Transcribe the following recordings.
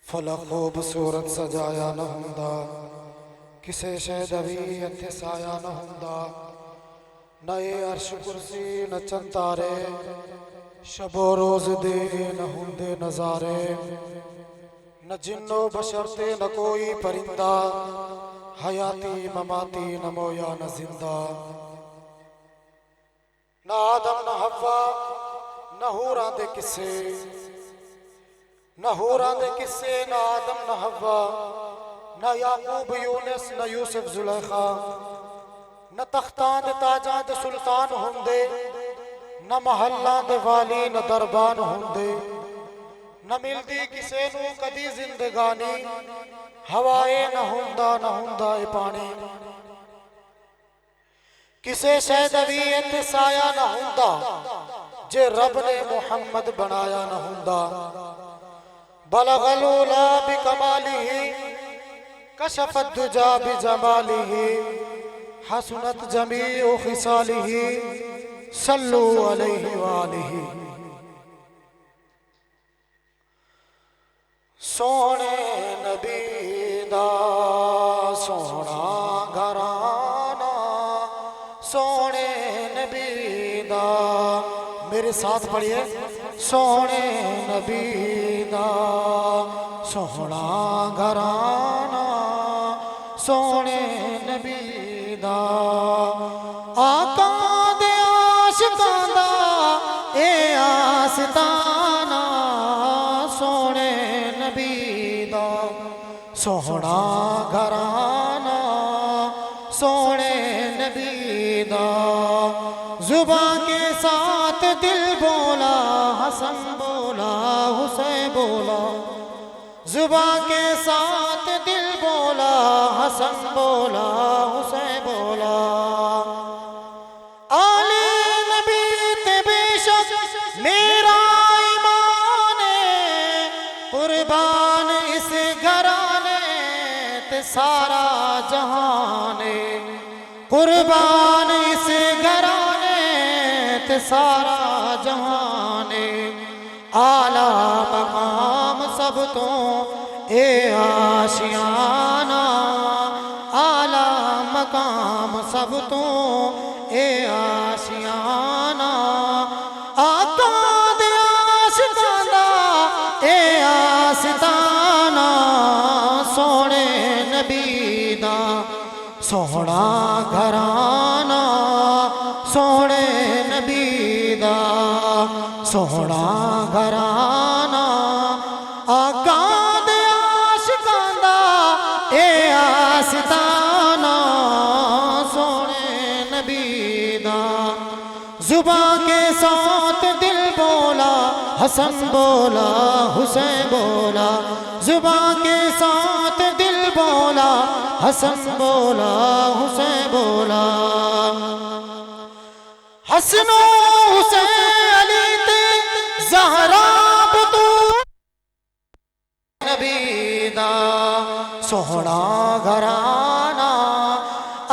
فلک خوبصورت سجایا نہ ہوندا، کسے شے دا وی اتھے سایا نہ ہوندا، نہ اے عرش کرسی نہ چند تارے، شب و روز دے نہ ہوندے نظارے، نہ جن و بشر تے نہ کوئی پرندہ، حیاتی مماتی نہ مویا نہ زندہ، نہ آدم نہ حوا نہ حوراں دے قصے، نہ حوراں دے قصے، نہ آدم نہ حوا، نہ یعقوب یونس نہ یوسف زلیخا، نہ تختاں دے تاجاں دے سلطان ہوندے، نہ محلاں دے والی نہ دربان ہوندے، نہ ملدی کسے نو کدی زندگانی، ہوائے نہ ہوندا اے پانی، کسے شے دا وی اتھے سایہ نہ ہوندا، جے رب نے محمد بنایا نہ ہوندا، بلغ العلا بکمالہ، کشف الدجا بجمالہ، حسنت جمیع خصالہ، صلو علیہ وآلہ۔ سونے نبی دا سونا گھرانہ، سونے نبی دا، میرے ساتھ پڑھئے، سونے نبی دا سونا گھرانہ، سونے نبی دا آقا دے عاشقاں دا اے آستانہ، سونے نبی دا سونا گھرانہ، سونے نبی دا زباں کے ساتھ دل بولا، حسن بولا حسین بولا، زباں کے ساتھ دل بولا، حسن بولا حسین بولا، آل نبی تے بے شک میرا ایمان ہے، قربان اس گھرانے تے سارا جہان ہے، قربان اس گھرانے تے سارا جہان ہے، اعلیٰ مقام سب تو اے آشیانہ، اعلیٰ مقام سب تو اے آشیانہ، آقا دے عاشقاں دا اے آستانہ، سونے نبی دا سونا گھرانہ، سونے نبی دا سونا گھرانہ، آقا دے عاشقاں دا اے آستانہ، سونے نبی دا زباں کے ساتھ دل بولا، حسن بولا حسین بولا، زباں کے ساتھ دل بولا، حسن بولا حسین بولا، حسن و حسین علی تے زہرا بطول نبی دا سونا گھرانہ،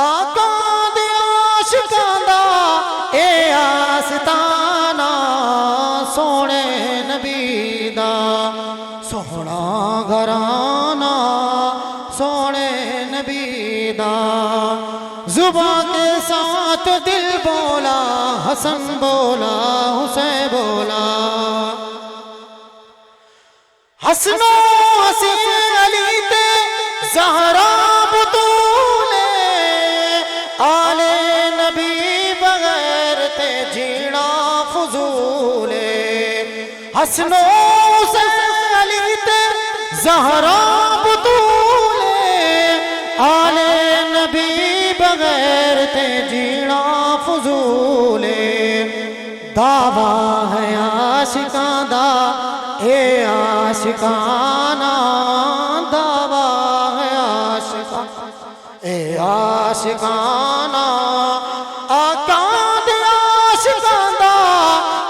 آقا دے عاشقاں دا اے آستانہ، سونے نبی دا سونا گھرانہ، سونے نبی دا زباں کے ساتھ دل بولا، حسن بولا حسین بولا، حسن و حسین علی تے زہرا بطول، آل نبی بغیر تے جینا فضول، حسن و حسین علی تے زہرا بطول، آل نبی بغیر تے جینا فضول، دعویٰ ہے عاشقاں دا اے عاشقانہ، دعویٰ ہے عاشقاں اے عاشقانہ، آقا دے عاشقاں دا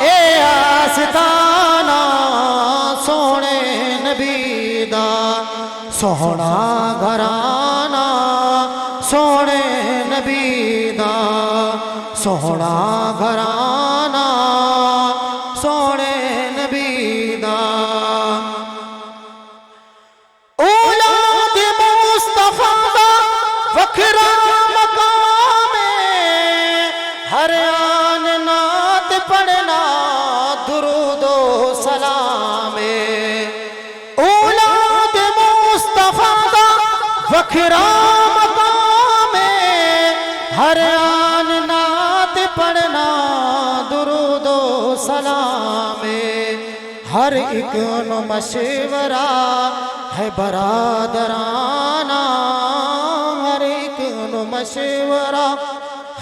اے آستانہ، سونے نبی دا سونا گھرانہ، سونے نبی دا سونا گھرانہ، سونے نبی دا وکھرا مقام ہر آن نعت پڑھنا درود و سلام ہر ایک نو مشورہ ہے برادرانہ ہر ایک نو مشورہ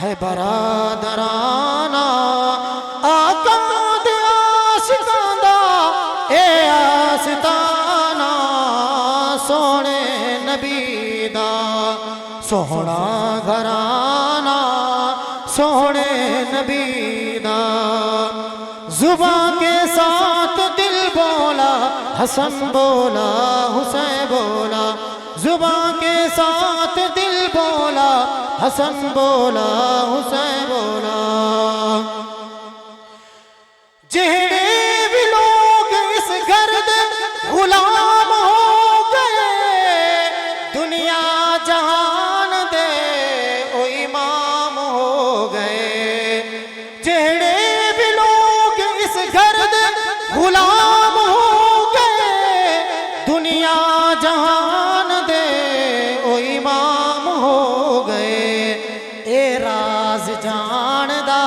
ہے برادرانہ آقا دے عاشقاں دا اے آستانہ سونے نبی دا سونا گھرانہ سونے نبی دا زبان کے ساتھ دل بولا حسن بولا حسین بولا زبان کے ساتھ دل بولا حسن بولا حسین بولا جہڑے بھی لوگ اس گرد غلام ہو گئے دنیا جہان دے او امام ہو گئے جہڑے بھی لوگ اس گرد غلام ہو گئے دنیا جہان دے او امام ہو گئے اے راز جاندہ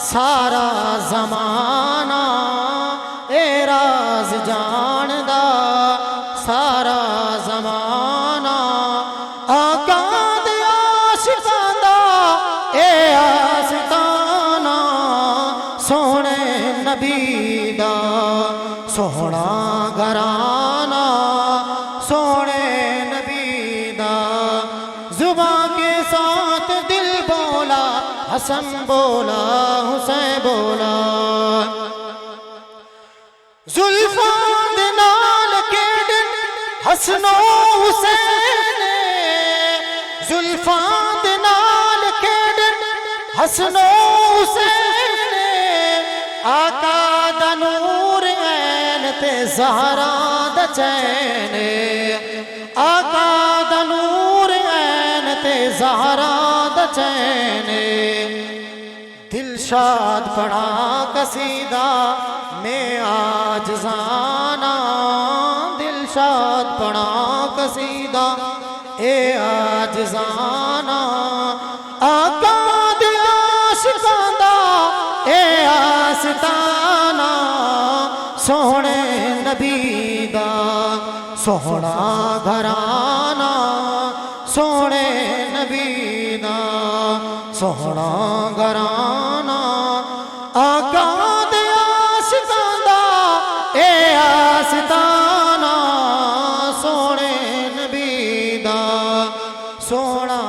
سارا زمانہ اے راز جاندہ سارا زمانہ آقا دے عاشقاں دا اے آستانہ سونے نبی دا سونا گھرانہ سونے نبی دا زبان کے ساتھ دل بولا حسن بولا حسین بولا زلفان دے نال کیڑن حسن و حسین زلفان دے نال کیڑن حسن و حسین آقا دا نور عین تے زہرا دا چین آقا دا نور عین تے زہرا دا چین دلشاد پڑھا قصیدہ میں عاجزانہ دلشاد پڑھا قصیدہ اے عاجزانہ آقا دے عاشقاں دا اے آستانہ سونے نبی دا سونا گھرانہ سونے نبی دا سونا گھرانہ آقا دے عاشقاں دا اے آستانہ سونے نبی دا سونا